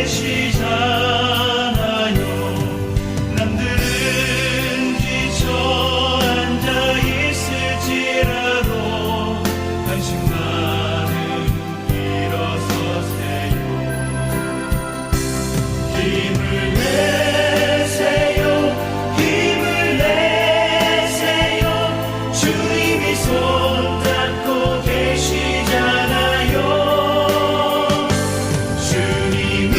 계시잖아요. 남들은 지쳐 앉아 있을지라도 당신만은 일어서세요. 힘을 내세요. 힘을 내세요. 주님이 손 잡고 계시잖아요. 주님이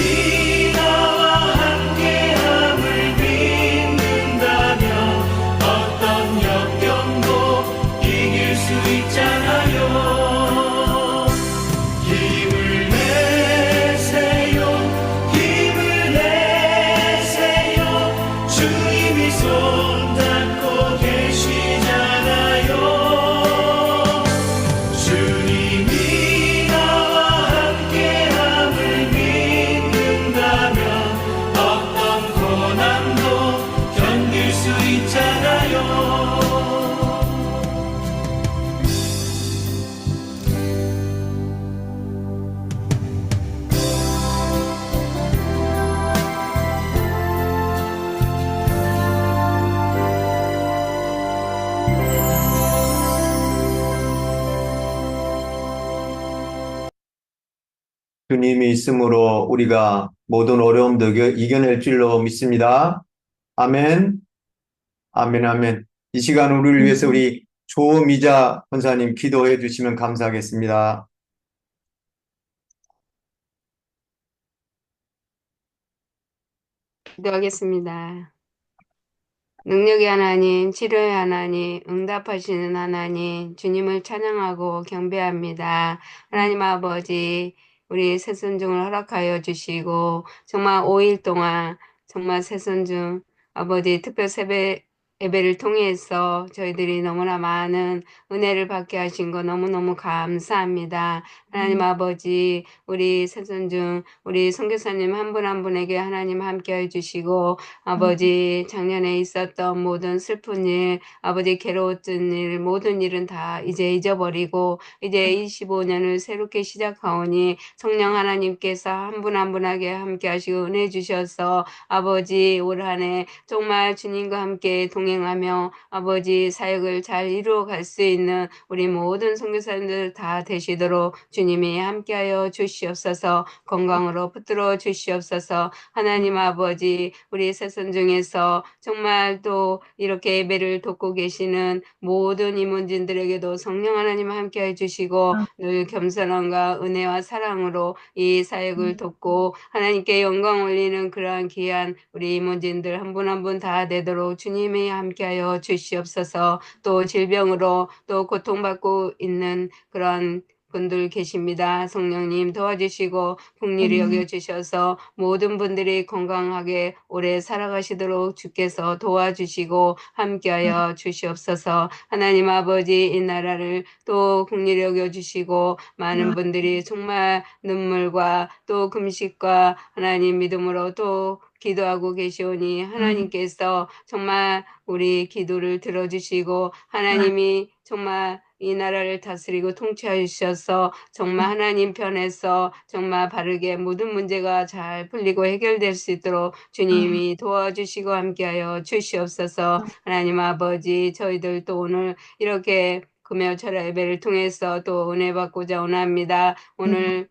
나와 함께함을 믿는다면 어떤 역경도 이길 수 있잖아요. 힘을 내세요. 힘을 내세요. 주님이 손 잡고 계시잖아요. 주님이 나와 함께함을 믿는다면 어떤 고난도 견딜 수 있잖아요. 주님이 있으므로 우리가 모든 어려움도 이겨낼 줄로 믿습니다. 아멘, 아멘, 아멘. 이 시간 우리를 위해서 우리 조미자 권사님 기도해 주시면 감사하겠습니다. 기도하겠습니다. 능력의 하나님, 치료의 하나님, 응답하시는 하나님, 주님을 찬양하고 경배합니다. 하나님 아버지, 우리 새손중을 허락하여 주시고 정말 5일 동안 정말 새손중 아버지 특별 예배를 통해서 저희들이 너무나 많은 은혜를 받게 하신 거 너무너무 감사합니다. 하나님 아버지, 우리 새손중 우리 선교사님 한 분 한 분에게 하나님 함께 해주시고 아버지 작년에 있었던 모든 슬픈 일, 아버지 괴로웠던 일, 모든 일은 다 이제 잊어버리고 이제 25년을 새롭게 시작하오니 성령 하나님께서 한 분 한 분에게 함께 하시고 은혜 주셔서 아버지 올 한 해 정말 주님과 함께 동행하며 아버지 사역을 잘 이루어 갈 수 있는 우리 모든 선교사님들 다 되시도록 주님이 함께하여 주시옵소서. 건강으로 붙들어 주시옵소서. 하나님 아버지 우리 새손 중에서 정말 또 이렇게 예배를 돕고 계시는 모든 임원진들에게도 성령 하나님 함께해 주시고 늘 겸손함과 은혜와 사랑으로 이 사역을 돕고 하나님께 영광 올리는 그러한 귀한 우리 임원진들 한 분 한 분 다 되도록 주님이 함께하여 주시옵소서. 또 질병으로 또 고통받고 있는 그런 분들 계십니다. 성령님 도와주시고 긍휼히 여겨주셔서 모든 분들이 건강하게 오래 살아가시도록 주께서 도와주시고 함께하여 주시옵소서. 하나님 아버지 이 나라를 또 긍휼히 여겨주시고 많은 분들이 정말 눈물과 또 금식과 하나님 믿음으로 또 기도하고 계시오니 하나님께서 정말 우리 기도를 들어주시고 하나님이 정말 이 나라를 다스리고 통치하셔서 정말 하나님 편에서 정말 바르게 모든 문제가 잘 풀리고 해결될 수 있도록 주님이 도와주시고 함께하여 주시옵소서. 하나님 아버지 저희들 또 오늘 이렇게 금요철 예배를 통해서 또 은혜 받고자 원합니다. 오늘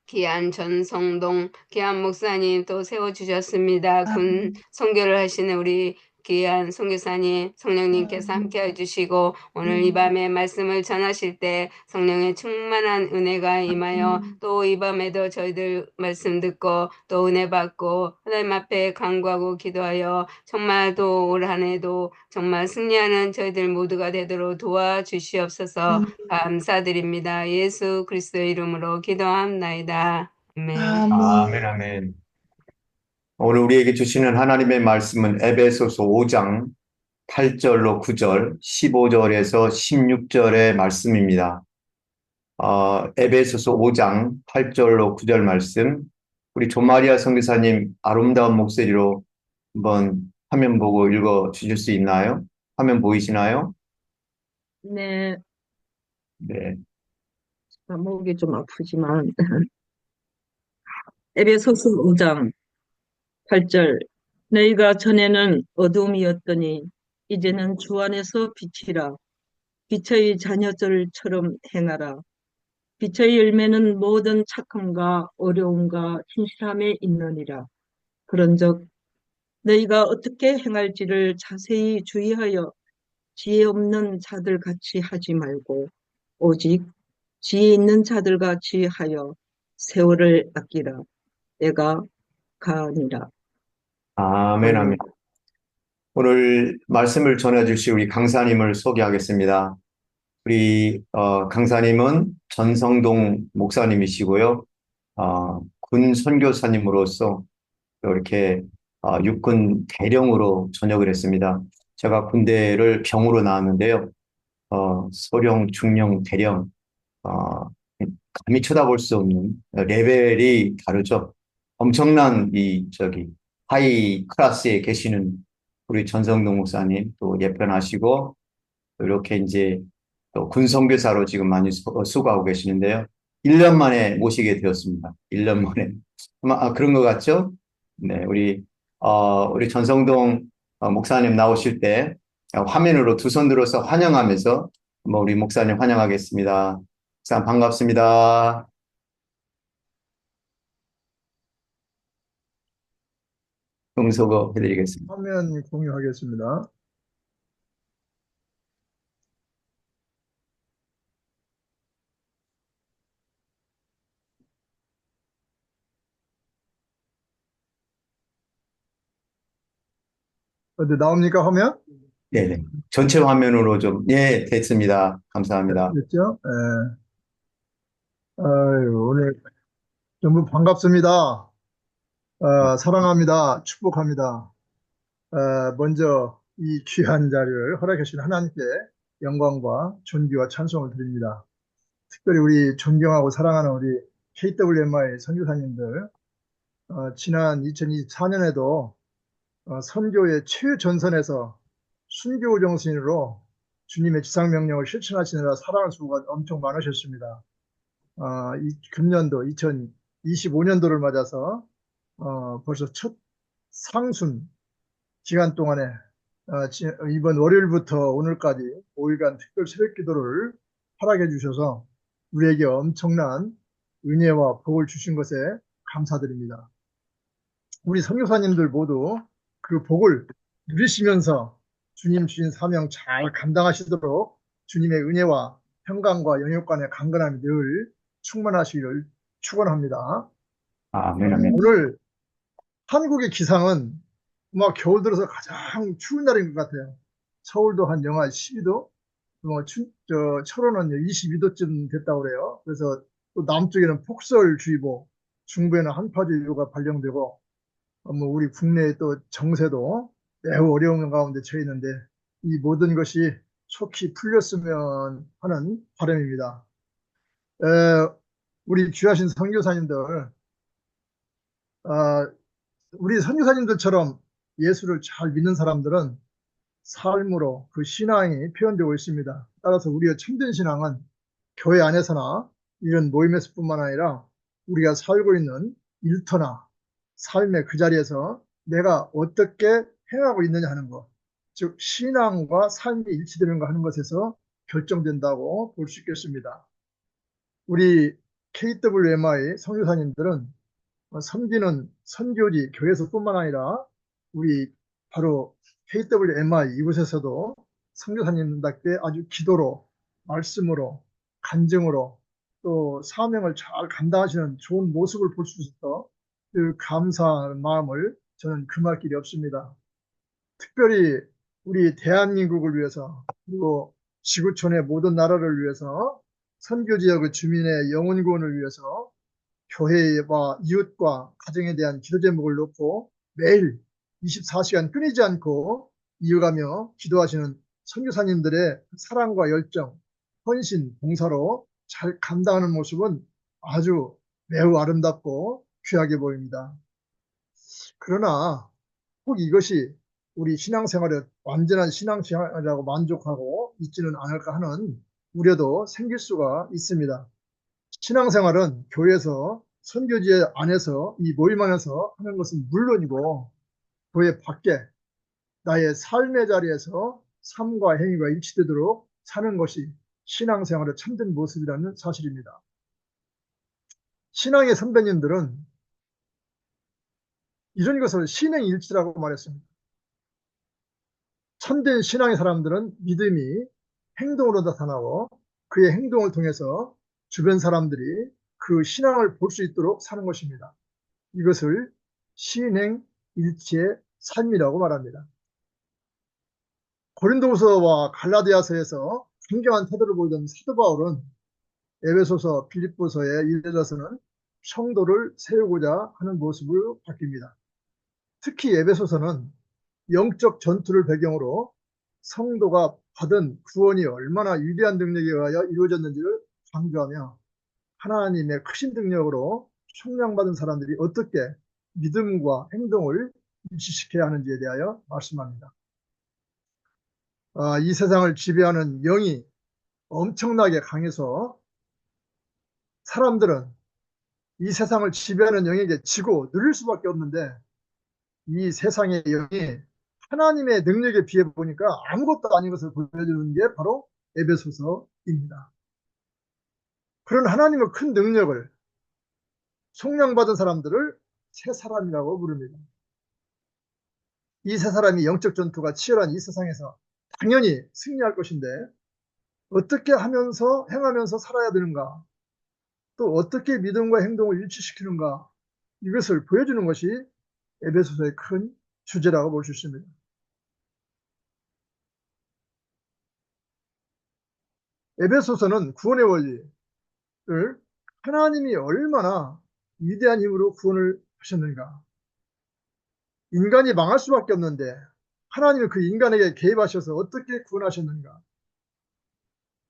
귀한 전성동 귀한 목사님 또 세워주셨습니다. 군 선교를 하시는 우리 귀한 선교사님 성령님께서 함께 해주시고 오늘 이 밤에 말씀을 전하실 때 성령의 충만한 은혜가 임하여 또 이 밤에도 저희들 말씀 듣고 또 은혜 받고 하나님 앞에 간구하고 기도하여 정말 또 올 한 해도 정말 승리하는 저희들 모두가 되도록 도와주시옵소서. 감사드립니다. 예수 그리스도의 이름으로 기도합나이다. 아멘. 아멘, 아멘. 오늘 우리에게 주시는 하나님의 말씀은 에베소서 5장 8절로 9절, 15절에서 16절의 말씀입니다. 에베소서 5장 8절로 9절 말씀, 우리 조마리아 선교사님 아름다운 목소리로 한번 화면 보고 읽어 주실 수 있나요? 화면 보이시나요? 네, 네. 목이 좀 아프지만 에베소서 5장 8절. 너희가 전에는 어둠이었더니 이제는 주 안에서 빛이라. 빛의 자녀들처럼 행하라. 빛의 열매는 모든 착함과 어려움과 신실함에 있느니라. 그런즉 너희가 어떻게 행할지를 자세히 주의하여 지혜 없는 자들 같이 하지 말고 오직 지혜 있는 자들 같이 하여 세월을 아끼라. 내가 가니라. 아멘, 아멘. 아멘. 오늘 말씀을 전해주실 우리 강사님을 소개하겠습니다. 우리 강사님은 전성동 목사님이시고요. 군 선교사님으로서 이렇게 육군 대령으로 전역을 했습니다. 제가 군대를 병으로 나왔는데요. 소령, 중령, 대령, 감히 쳐다볼 수 없는 레벨이 다르죠. 엄청난 하이 클래스에 계시는 우리 전성동 목사님 또 예편하시고 또 이렇게 이제 또 군선교사로 지금 많이 수고하고 계시는데요. 1년 만에 모시게 되었습니다. 1년 만에. 아마 그런 것 같죠? 네, 우리 전성동 목사님 나오실 때 화면으로 두 손 들어서 환영하면서 우리 목사님 환영하겠습니다. 목사님 반갑습니다. 음소거 해드리겠습니다. 화면 공유하겠습니다. 어디 나옵니까, 화면? 네네. 전체 화면으로 좀, 예, 됐습니다. 감사합니다. 됐죠? 예. 아유, 오늘 전부 반갑습니다. 사랑합니다. 축복합니다. 먼저 이 귀한 자리를 허락해 주신 하나님께 영광과 존귀와 찬송을 드립니다. 특별히 우리 존경하고 사랑하는 우리 KWMI 선교사님들, 지난 2024년에도 선교의 최전선에서 순교 정신으로 주님의 지상명령을 실천하시느라 살아날 수가 엄청 많으셨습니다. 금년도 2025년도를 맞아서 벌써 첫 상순 기간 동안에 이번 월요일부터 오늘까지 5일간 특별 새벽 기도를 허락해 주셔서 우리에게 엄청난 은혜와 복을 주신 것에 감사드립니다. 우리 선교사님들 모두 그 복을 누리시면서 주님 주신 사명 잘 감당하시도록 주님의 은혜와 평강과 영역간의 강건함이 늘 충만하시기를 축원합니다. 아멘, 아멘. 오늘 한국의 기상은 아마 겨울 들어서 가장 추운 날인 것 같아요. 서울도 한 영하 12도, 철원은 22도쯤 됐다고 그래요. 그래서 또 남쪽에는 폭설주의보, 중부에는 한파주의보가 발령되고, 우리 국내의 또 정세도 매우 어려운 가운데 처해 있는데 이 모든 것이 속히 풀렸으면 하는 바람입니다. 우리 귀하신 선교사님들, 우리 선교사님들처럼 예수를 잘 믿는 사람들은 삶으로 그 신앙이 표현되고 있습니다. 따라서 우리의 참된 신앙은 교회 안에서나 이런 모임에서뿐만 아니라 우리가 살고 있는 일터나 삶의 그 자리에서 내가 어떻게 행하고 있느냐 하는 것, 즉 신앙과 삶이 일치되는가 하는 것에서 결정된다고 볼 수 있겠습니다. 우리 KWMI 선교사님들은 섬기는 선교지 교회에서뿐만 아니라 우리 바로 KWMI 이곳에서도 선교사님답게 아주 기도로, 말씀으로, 간증으로 또 사명을 잘 감당하시는 좋은 모습을 볼 수 있어서 늘 감사하는 마음을 저는 금할 길이 없습니다. 특별히 우리 대한민국을 위해서 그리고 지구촌의 모든 나라를 위해서 선교지역의 주민의 영혼 구원을 위해서 교회와 이웃과 가정에 대한 기도 제목을 놓고 매일 24시간 끊이지 않고 이어가며 기도하시는 선교사님들의 사랑과 열정, 헌신, 봉사로 잘 감당하는 모습은 아주 매우 아름답고 귀하게 보입니다. 그러나 꼭 이것이 우리 신앙생활의 완전한 신앙생활이라고 만족하고 있지는 않을까 하는 우려도 생길 수가 있습니다. 신앙생활은 교회에서 선교지 안에서 이 모임 안에서 하는 것은 물론이고 교회 밖에 나의 삶의 자리에서 삶과 행위가 일치되도록 사는 것이 신앙생활의 참된 모습이라는 사실입니다. 신앙의 선배님들은 이런 것을 신행일치라고 말했습니다. 참된 신앙의 사람들은 믿음이 행동으로 나타나고 그의 행동을 통해서 주변 사람들이 그 신앙을 볼 수 있도록 사는 것입니다. 이것을 신행일치의 삶이라고 말합니다. 고린도후서와 갈라디아서에서 강경한 태도를 보이던 사도 바울은 에베소서, 빌립보서에 이르러서는 성도를 세우고자 하는 모습을 바뀝니다. 특히 에베소서는 영적 전투를 배경으로 성도가 받은 구원이 얼마나 위대한 능력에 의하여 이루어졌는지를 강조하며 하나님의 크신 능력으로 총량받은 사람들이 어떻게 믿음과 행동을 일치시켜야 하는지에 대하여 말씀합니다. 이 세상을 지배하는 영이 엄청나게 강해서 사람들은 이 세상을 지배하는 영에게 지고 누릴 수밖에 없는데 이 세상의 영이 하나님의 능력에 비해 보니까 아무것도 아닌 것을 보여주는 게 바로 에베소서입니다. 그런 하나님의 큰 능력을 속량받은 사람들을 새 사람이라고 부릅니다. 이 새 사람이 영적 전투가 치열한 이 세상에서 당연히 승리할 것인데 어떻게 하면서 행하면서 살아야 되는가, 또 어떻게 믿음과 행동을 일치시키는가, 이것을 보여주는 것이 에베소서의 큰 주제라고 볼 수 있습니다. 에베소서는 구원의 원리를 하나님이 얼마나 위대한 힘으로 구원을 하셨는가, 인간이 망할 수밖에 없는데 하나님은 그 인간에게 개입하셔서 어떻게 구원하셨는가,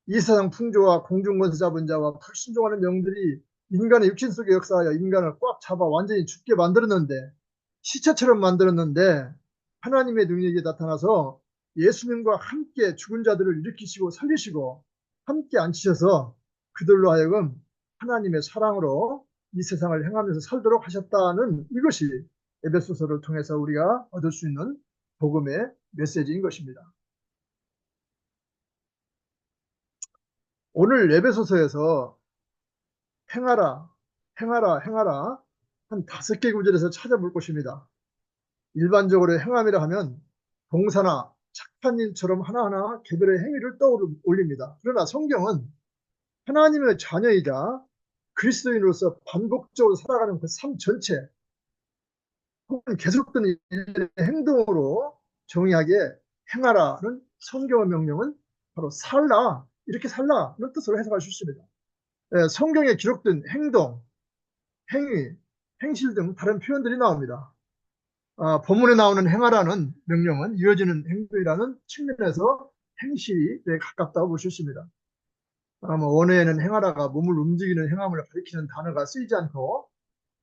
이 세상 풍조와 공중권세 잡은 자와 불순종하는 영들이 인간의 육신 속에 역사하여 인간을 꽉 잡아 완전히 죽게 만들었는데, 시체처럼 만들었는데 하나님의 능력이 나타나서 예수님과 함께 죽은 자들을 일으키시고 살리시고 함께 앉히셔서 그들로 하여금 하나님의 사랑으로 이 세상을 행하면서 살도록 하셨다는, 이것이 에베소서를 통해서 우리가 얻을 수 있는 복음의 메시지인 것입니다. 오늘 에베소서에서 행하라, 행하라, 행하라 한 5개 구절에서 찾아볼 것입니다. 일반적으로 행함이라 하면 봉사나 착한 일처럼 하나하나 개별의 행위를 떠올립니다. 그러나 성경은 하나님의 자녀이자 그리스도인으로서 반복적으로 살아가는 그 삶 전체, 혹은 계속되는 일련의 행동으로 정의하게 행하라는 성경의 명령은 바로 살라, 이렇게 살라는 뜻으로 해석할 수 있습니다. 성경에 기록된 행동, 행위, 행실 등 다른 표현들이 나옵니다. 본문에 나오는 행하라는 명령은 이어지는 행동이라는 측면에서 행실에 가깝다고 볼 수 있습니다. 원어에는 행하라가 몸을 움직이는 행함을 가리키는 단어가 쓰이지 않고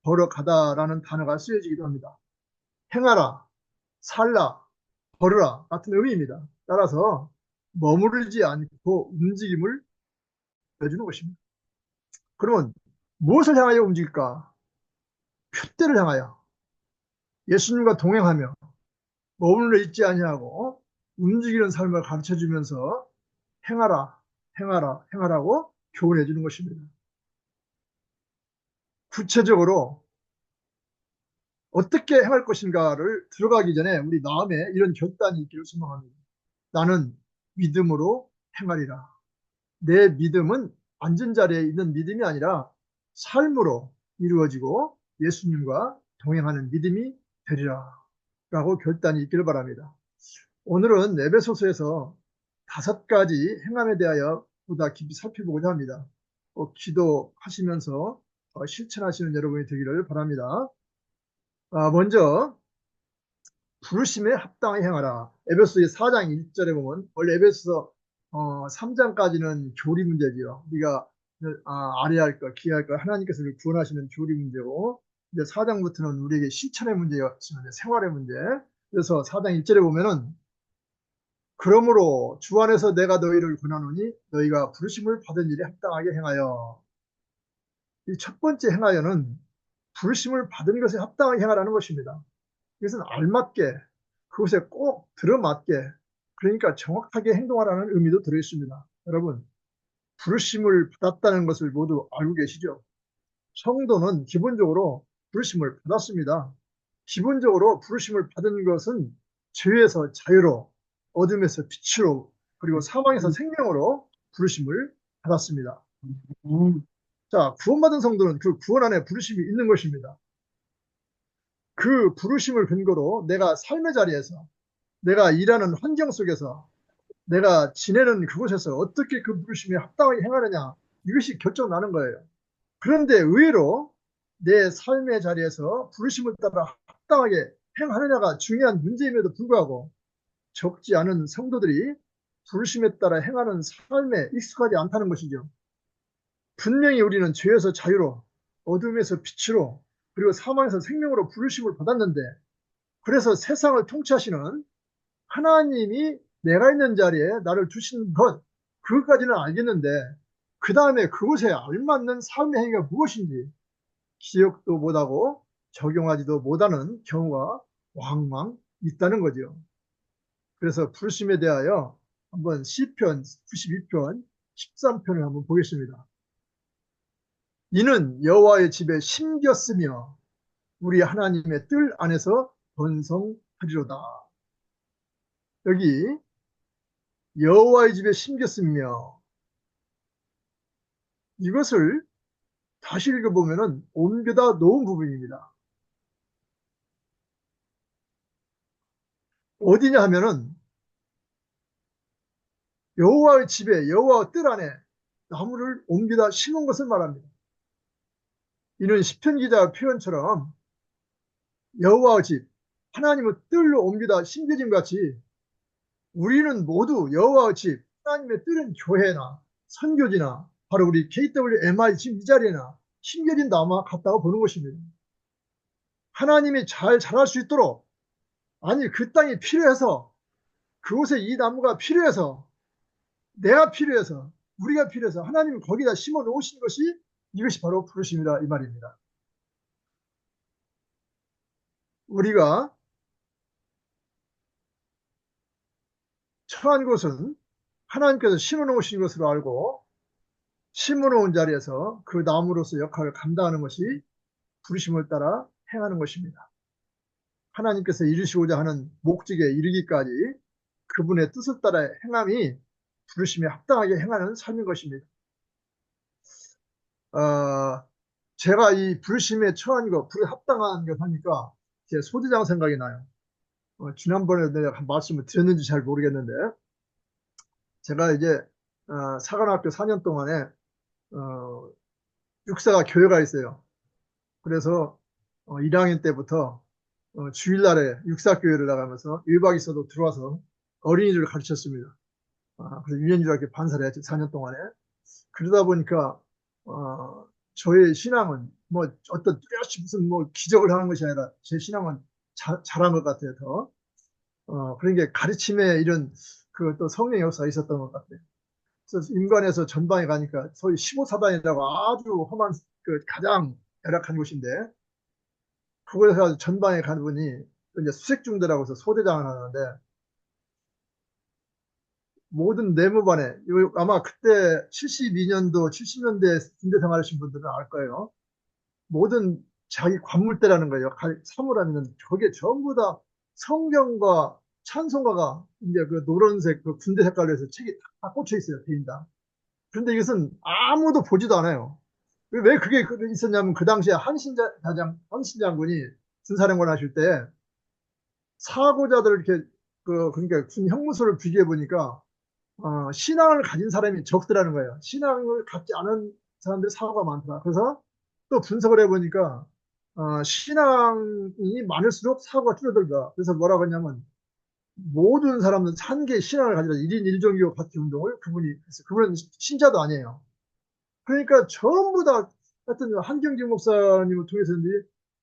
걸어가다라는 단어가 쓰여지기도 합니다. 행하라, 살라, 걸으라 같은 의미입니다. 따라서 머무르지 않고 움직임을 보여주는 것입니다. 그러면 무엇을 향하여 움직일까? 표대를 향하여 예수님과 동행하며 머물러 있지 아니하고 움직이는 삶을 가르쳐주면서 행하라, 행하라, 행하라고 교훈해 주는 것입니다. 구체적으로 어떻게 행할 것인가를 들어가기 전에 우리 마음에 이런 결단이 있기를 소망합니다. 나는 믿음으로 행하리라. 내 믿음은 앉은 자리에 있는 믿음이 아니라 삶으로 이루어지고 예수님과 동행하는 믿음이 되리라 라고 결단이 있기를 바랍니다. 오늘은 에베소서에서 5가지 행함에 대하여 보다 깊이 살펴보고자 합니다. 기도하시면서 실천하시는 여러분이 되기를 바랍니다. 먼저 부르심에 합당하게 행하라. 에베소서 4장 1절에 보면, 원래 에베소서 3장까지는 교리 문제지요. 우리가 아뢰할 것, 기할 것, 하나님께서 우리를 구원하시는 교리 문제고, 이제 4장부터는 우리에게 실천의 문제가 있습니다. 생활의 문제. 그래서 4장 1절에 보면은, 그러므로 주 안에서 내가 너희를 권하노니 너희가 부르심을 받은 일에 합당하게 행하여. 이 첫 번째 행하여는 부르심을 받은 것에 합당하게 행하라는 것입니다. 이것은 알맞게, 그것에 꼭 들어맞게, 그러니까 정확하게 행동하라는 의미도 들어있습니다. 여러분, 부르심을 받았다는 것을 모두 알고 계시죠? 성도는 기본적으로 부르심을 받았습니다. 기본적으로 부르심을 받은 것은 죄에서 자유로, 어둠에서 빛으로, 그리고 사망에서 생명으로 부르심을 받았습니다. 자, 구원받은 성도는 그 구원 안에 부르심이 있는 것입니다. 그 부르심을 근거로 내가 삶의 자리에서, 내가 일하는 환경 속에서, 내가 지내는 그곳에서 어떻게 그 부르심에 합당하게 행하느냐, 이것이 결정나는 거예요. 그런데 의외로 내 삶의 자리에서 부르심을 따라 합당하게 행하느냐가 중요한 문제임에도 불구하고 적지 않은 성도들이 부르심에 따라 행하는 삶에 익숙하지 않다는 것이죠. 분명히 우리는 죄에서 자유로, 어둠에서 빛으로, 그리고 사망에서 생명으로 부르심을 받았는데, 그래서 세상을 통치하시는 하나님이 내가 있는 자리에 나를 두신 것, 그것까지는 알겠는데, 그 다음에 그곳에 알맞는 삶의 행위가 무엇인지 기억도 못하고 적용하지도 못하는 경우가 왕왕 있다는 거죠. 그래서 부르심에 대하여 한번 시편 92편 13편을 한번 보겠습니다. 이는 여호와의 집에 심겼으며 우리 하나님의 뜰 안에서 번성하리로다. 여기 여호와의 집에 심겼으며, 이것을 다시 읽어보면 옮겨다 놓은 부분입니다. 어디냐 하면은 여호와의 집에, 여호와 뜰 안에 나무를 옮겨다 심은 것을 말합니다. 이는 시편 기자 표현처럼 여호와의 집, 하나님의 뜰로 옮기다 심겨짐 같이 우리는 모두 여호와의 집, 하나님의 뜰은 교회나 선교지나 바로 우리 KWMI 지금 이 자리에나 심겨진 나무와 같다고 보는 것입니다. 하나님이 잘 자랄 수 있도록, 아니 그 땅이 필요해서, 그곳에 이 나무가 필요해서, 내가 필요해서, 우리가 필요해서 하나님이 거기다 심어 놓으신 것이, 이것이 바로 부르심이다 이 말입니다. 우리가 처한 곳은 하나님께서 심어 놓으신 것으로 알고 심어 놓은 자리에서 그 나무로서 역할을 감당하는 것이 부르심을 따라 행하는 것입니다. 하나님께서 이루시고자 하는 목적에 이르기까지 그분의 뜻을 따라 행함이 부르심에 합당하게 행하는 삶인 것입니다. 제가 이 부르심에 처한 것, 불에 합당한 것 하니까 제 소대장 생각이 나요. 지난번에 내가 한 말씀을 드렸는지 잘 모르겠는데, 제가 이제 사관학교 4년 동안에 육사가 교회가 있어요. 그래서 1학년 때부터 주일날에 육사교회를 나가면서 1박 있어도 들어와서 어린이들을 가르쳤습니다. 그래서 1년주일학교 반사를 했죠, 4년 동안에. 그러다 보니까 저의 신앙은 뭐 어떤 뚜렷이 무슨 뭐 기적을 하는 것이 아니라 제 신앙은 잘한 것 같아요. 더 그런 게 가르침에 이런 그 또 성령의 역사가 있었던 것 같아요. 그래서 인간에서 전방에 가니까 소위 15사단이라고 아주 험한 그 가장 열악한 곳인데, 그곳에 가서 전방에 가는 분이 이제 수색중대라고 해서 소대장을 하는데, 모든 내무반에, 아마 그때 72년도 70년대 군대 생활하신 분들은 알 거예요. 모든 자기 관물대라는 거예요. 사물함에는 저게 전부 다 성경과 찬송가가 이제 그 노란색 그 군대 색깔로 해서 책이 다 꽂혀 있어요, 대인당. 그런데 이것은 아무도 보지도 않아요. 왜 그게 있었냐면, 그 당시에 한신 장군이 군사령관 하실 때 사고자들을 이렇게 그러니까 군 형무소를 비교해 보니까 신앙을 가진 사람이 적더라는 거예요. 신앙을 갖지 않은 사람들이 사고가 많더라. 그래서 또 분석을 해보니까 신앙이 많을수록 사고가 줄어들다. 그래서 뭐라고 했냐면, 모든 사람은 한계의 신앙을 가지라 1인 1종교 파티 운동을 그분이 했어요. 그분은 신자도 아니에요. 그러니까 전부 다 하여튼 한경직 목사님을 통해서인지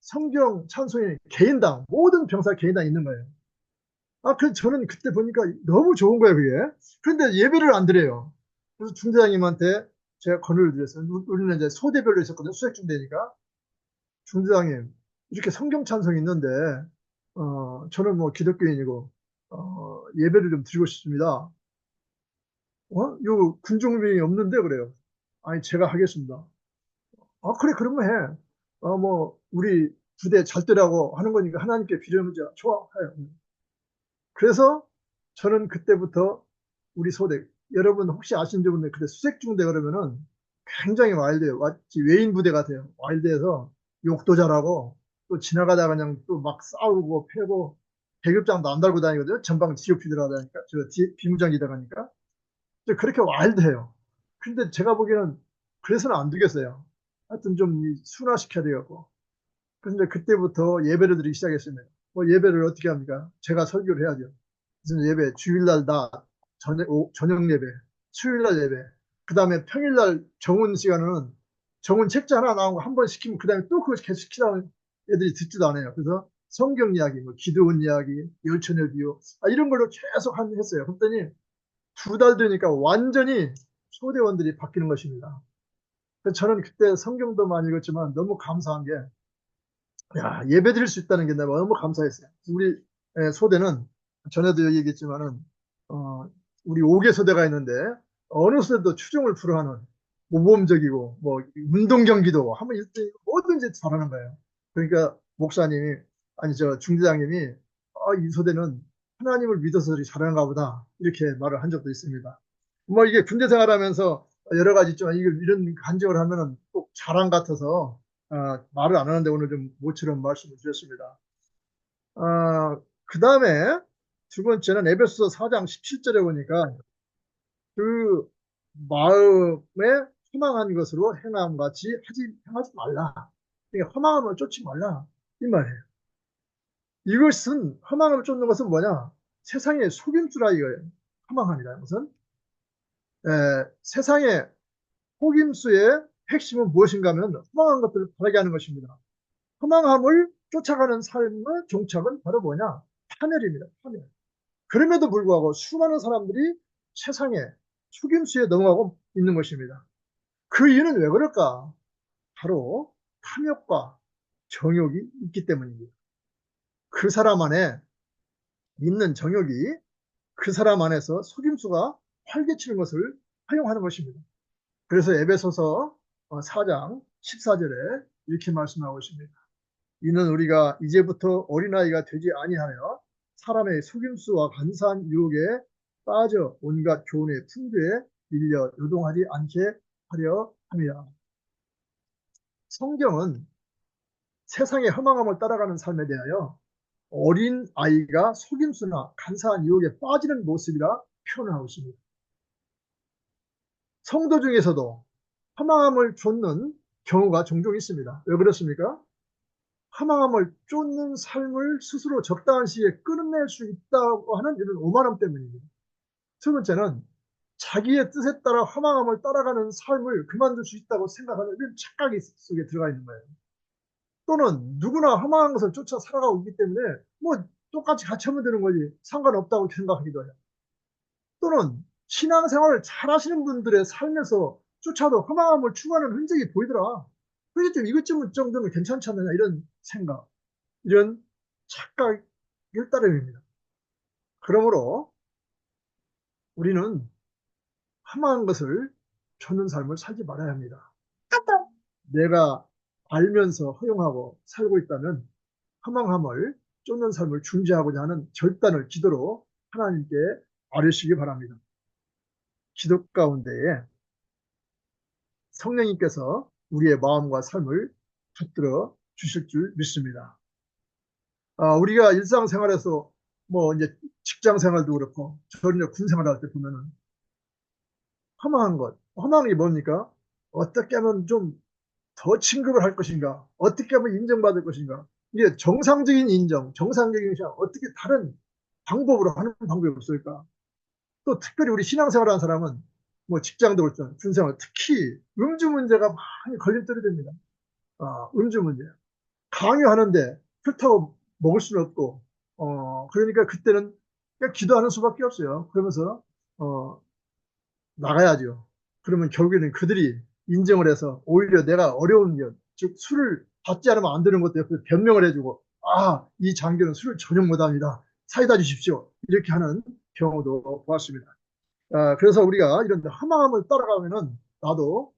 성경 찬송의 개인당, 모든 병사 개인당 있는 거예요. 그래서 저는 그때 보니까 너무 좋은 거예요, 그게. 그런데 예배를 안 드려요. 그래서 중대장님한테 제가 권유를 드렸어요. 우리는 이제 소대별로 있었거든요, 수색중대니까. 중대장님, 이렇게 성경 찬송이 있는데, 저는 뭐 기독교인이고, 예배를 좀 드리고 싶습니다. 요 군종병이 없는데 그래요. 아니, 제가 하겠습니다. 그래, 그러면 해. 뭐, 우리 부대 잘 되라고 하는 거니까 하나님께 비려면 좋아, 해요. 그래서 저는 그때부터 우리 소대, 여러분 혹시 아시는 분들 그때 수색중대 그러면은 굉장히 와일드해요. 마치 외인 부대 같아요. 와일드해서 욕도 잘하고 또 지나가다가 그냥 또 막 싸우고 패고 계급장도 안 달고 다니거든요. 전방 GOP 들어가다니까, 비무장지대 가니까. 그렇게 와일드해요. 근데 제가 보기에는 그래서는 안 되겠어요. 하여튼 좀 순화시켜야 되겠고. 그런데 그때부터 예배를 드리기 시작했습니다. 뭐 예배를 어떻게 합니까? 제가 설교를 해야죠. 무슨 예배, 주일날 저녁 예배, 수요일날 예배, 그 다음에 평일날 정훈 시간은 정훈 책자 하나 나온 거 한 번 시키면 그 다음에 또 그거 계속 시키다 애들이 듣지도 않아요. 그래서 성경 이야기, 뭐 기도원 이야기, 열처녀 비유, 이런 걸로 계속 했어요. 그랬더니 2달 되니까 완전히 소대원들이 바뀌는 것입니다. 그래서 저는 그때 성경도 많이 읽었지만 너무 감사한 게, 야, 예배 드릴 수 있다는 게 내가 너무 감사했어요. 우리 소대는 전에도 얘기했지만은, 우리 5개 소대가 있는데, 어느 소대도 추종을 불허하는 모범적이고, 뭐, 운동 경기도 하면 뭐든지 잘하는 거예요. 그러니까 목사님이, 아니, 중대장님이, 이 소대는 하나님을 믿어서 잘하는가 보다. 이렇게 말을 한 적도 있습니다. 뭐, 이게 군대 생활하면서 여러 가지 있지만, 이런 간증을 하면은 꼭 자랑 같아서, 말을 안 하는데 오늘 좀 모처럼 말씀을 드렸습니다. 그 다음에 두 번째는 에베소서 4장 17절에 보니까 그 마음에 허망한 것으로 행함 같이 행하지 말라. 그러니까 허망함을 쫓지 말라. 이 말이에요. 이것은 허망함을 쫓는 것은 뭐냐? 세상의 속임수라 이거예요. 허망함이라는 것은 세상의 속임수의 핵심은 무엇인가 하면 허망한 것들을 바라게 하는 것입니다. 허망함을 쫓아가는 삶의 종착은 바로 뭐냐? 파멸입니다. 파멸. 그럼에도 불구하고 수많은 사람들이 세상에 속임수에 넘어가고 있는 것입니다. 그 이유는 왜 그럴까? 바로 탐욕과 정욕이 있기 때문입니다. 그 사람 안에 있는 정욕이 그 사람 안에서 속임수가 활개치는 것을 허용하는 것입니다. 그래서 에베소서 4장 14절에 이렇게 말씀하고 있습니다. 이는 우리가 이제부터 어린아이가 되지 아니하며 사람의 속임수와 간사한 유혹에 빠져 온갖 교훈의 풍부에 밀려 요동하지 않게 하려 함이라. 성경은 세상의 허망함을 따라가는 삶에 대하여 어린 아이가 속임수나 간사한 유혹에 빠지는 모습이라 표현을 하고 있습니다. 성도 중에서도 허망함을 쫓는 경우가 종종 있습니다. 왜 그렇습니까? 허망함을 쫓는 삶을 스스로 적당한 시기에 끊어낼 수 있다고 하는 이런 오만함 때문입니다. 두 번째는 자기의 뜻에 따라 허망함을 따라가는 삶을 그만둘 수 있다고 생각하는 이런 착각이 속에 들어가 있는 거예요. 또는 누구나 허망한 것을 쫓아 살아가고 있기 때문에 뭐 똑같이 같이 하면 되는 거지 상관없다고 생각하기도 해요. 또는 신앙생활을 잘 하시는 분들의 삶에서 쫓아도 허망함을 추구하는 흔적이 보이더라. 그게 좀 이것 정도는 괜찮지 않느냐 이런 생각, 이런 착각일 따름입니다. 그러므로 우리는 허망한 것을 쫓는 삶을 살지 말아야 합니다. 내가 알면서 허용하고 살고 있다면 허망함을 쫓는 삶을 중지하고자 하는 결단을 기도로 하나님께 아뢰시기 바랍니다. 기도 가운데에 성령님께서 우리의 마음과 삶을 붙들어 주실 줄 믿습니다. 우리가 일상생활에서 뭐 이제 직장생활도 그렇고 저는 군 생활할 때 보면은 허망한 것, 허망한 게 뭡니까? 어떻게 하면 좀 더 진급을 할 것인가? 어떻게 하면 인정받을 것인가? 이게 정상적인 인정, 정상적인 시간, 어떻게 다른 방법으로 하는 방법이 없을까? 또 특별히 우리 신앙생활 하는 사람은 뭐 직장도 그렇죠. 군생활, 특히 음주 문제가 많이 걸림돌이 됩니다. 음주 문제. 강요하는데 그렇다고 먹을 수는 없고, 그러니까 그때는 그냥 기도하는 수밖에 없어요. 그러면서, 나가야죠. 그러면 결국에는 그들이 인정을 해서 오히려 내가 어려운 것, 즉 술을 받지 않으면 안 되는 것도 옆에서 변명을 해주고, 이 장교는 술을 전혀 못합니다. 사이다 주십시오. 이렇게 하는 경우도 보았습니다. 그래서 우리가 이런 허망함을 따라가면은 나도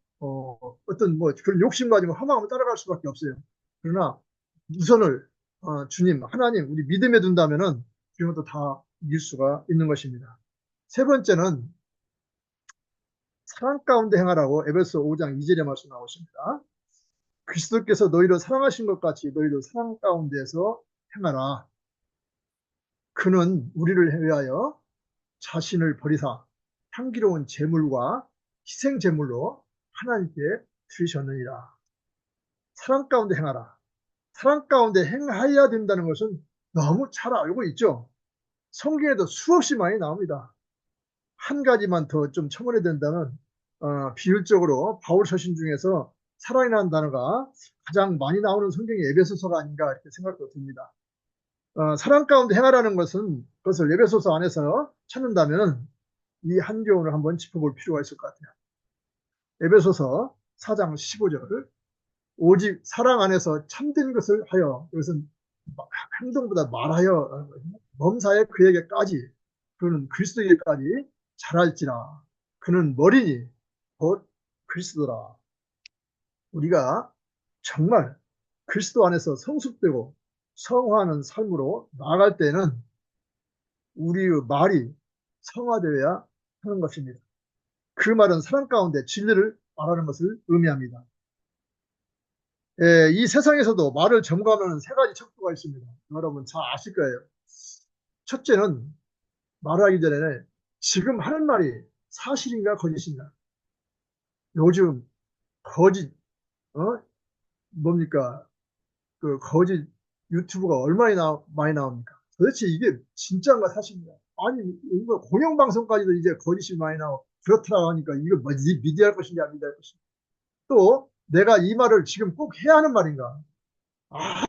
어떤 뭐 그런 욕심 가지고 허망함을 따라갈 수밖에 없어요. 그러나 우선을 주님, 하나님, 우리 믿음에 둔다면은 이런 것도 다 이길 수가 있는 것입니다. 세 번째는 사랑 가운데 행하라고 에베소 5장 2절에 말씀하고 있습니다. 그리스도께서 너희를 사랑하신 것 같이 너희도 사랑 가운데서 행하라. 그는 우리를 위하여 자신을 버리사 향기로운 제물과 희생 제물로 하나님께 드리셨느니라. 사랑 가운데 행하라. 사랑 가운데 행하여야 된다는 것은 너무 잘 알고 있죠. 성경에도 수없이 많이 나옵니다. 한 가지만 더 좀 첨언해야 된다면 비율적으로 바울 서신 중에서 사랑이라는 단어가 가장 많이 나오는 성경이 에베소서가 아닌가 이렇게 생각도 듭니다. 사랑 가운데 행하라는 것은 그것을 에베소서 안에서 찾는다면 이 한 교훈을 한번 짚어볼 필요가 있을 것 같아요. 에베소서 4장 15절 오직 사랑 안에서 참된 것을 하여, 이것은 행동보다 말하여 범사에 그에게까지, 그는 그리스도에게까지 잘할지라. 그는 머리니 곧 그리스도라. 우리가 정말 그리스도 안에서 성숙되고 성화하는 삶으로 나아갈 때는 우리의 말이 성화되어야 하는 것입니다. 그 말은 사랑 가운데 진리를 말하는 것을 의미합니다. 이 세상에서도 말을 점검하는 세 가지 척도가 있습니다. 여러분 잘 아실 거예요. 첫째는 말하기 전에 지금 하는 말이 사실인가 거짓인가. 요즘 거짓 뭡니까? 그 거짓 유튜브가 얼마나 많이 나옵니까? 도대체 이게 진짜인가 사실인가? 아니 이거 공영방송까지도 이제 거짓이 많이 나오고 그렇더라 하니까 이거 뭐 믿어야 할 것인가 안 믿어야 할 것인가. 또 내가 이 말을 지금 꼭 해야 하는 말인가?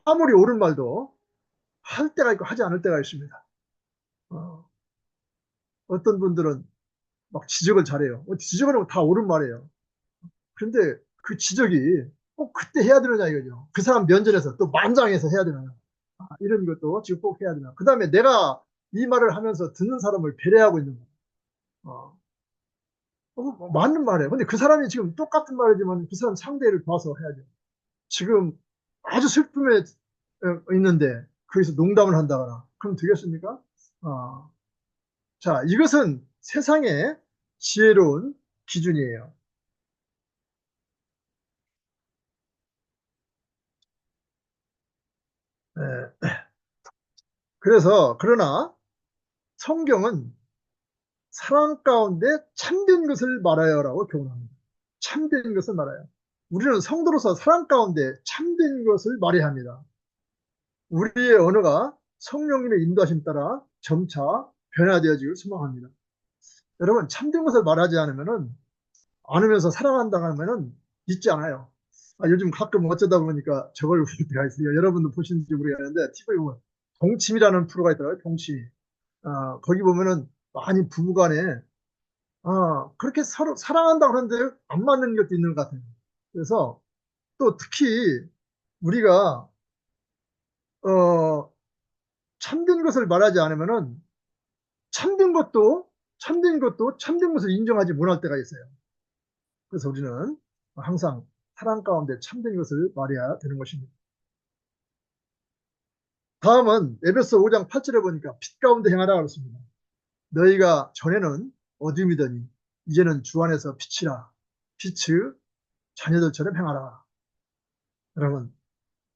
아무리 옳은 말도 할 때가 있고 하지 않을 때가 있습니다. 어떤 분들은 막 지적을 잘해요. 지적을 하면 다 옳은 말이에요. 그런데 그 지적이 꼭 그때 해야 되느냐 이거죠. 그 사람 면전에서 또 만장해서 해야 되느냐. 이런 것도 지금 꼭 해야 되나. 그 다음에 내가 이 말을 하면서 듣는 사람을 배려하고 있는 거예요. 맞는 말이에요. 근데 그 사람이 지금 똑같은 말이지만 그 사람 상대를 봐서 해야 돼요. 지금 아주 슬픔에 있는데 거기서 농담을 한다거나 그럼 되겠습니까? 자, 이것은 세상의 지혜로운 기준이에요. 그러나 성경은 사랑 가운데 참된 것을 말하여라고 교훈합니다. 참된 것을 말해요. 우리는 성도로서 사랑 가운데 참된 것을 말해야 합니다. 우리의 언어가 성령님의 인도하심 따라 점차 변화되어지길 소망합니다. 여러분, 참된 것을 말하지 않으면서 사랑한다고 하면은 믿지 않아요. 요즘 가끔 어쩌다 보니까 저걸 볼 때가 있어요. 여러분도 보시는지 모르겠는데 TV에 보면 동침이라는 프로가 있더라고요. 동침. 거기 보면은 많이 부부간에 그렇게 서로 사랑한다고 하는데 안 맞는 것도 있는 것 같아요. 그래서 또 특히 우리가 참된 것을 말하지 않으면은 참된 것도 참된 것을 인정하지 못할 때가 있어요. 그래서 우리는 항상 사랑 가운데 참된 것을 말해야 되는 것입니다. 다음은 에베소 5장 8절에 보니까 빛 가운데 행하라 그랬습니다. 너희가 전에는 어둠이더니 이제는 주 안에서 빛이라. 빛의 자녀들처럼 행하라. 여러분,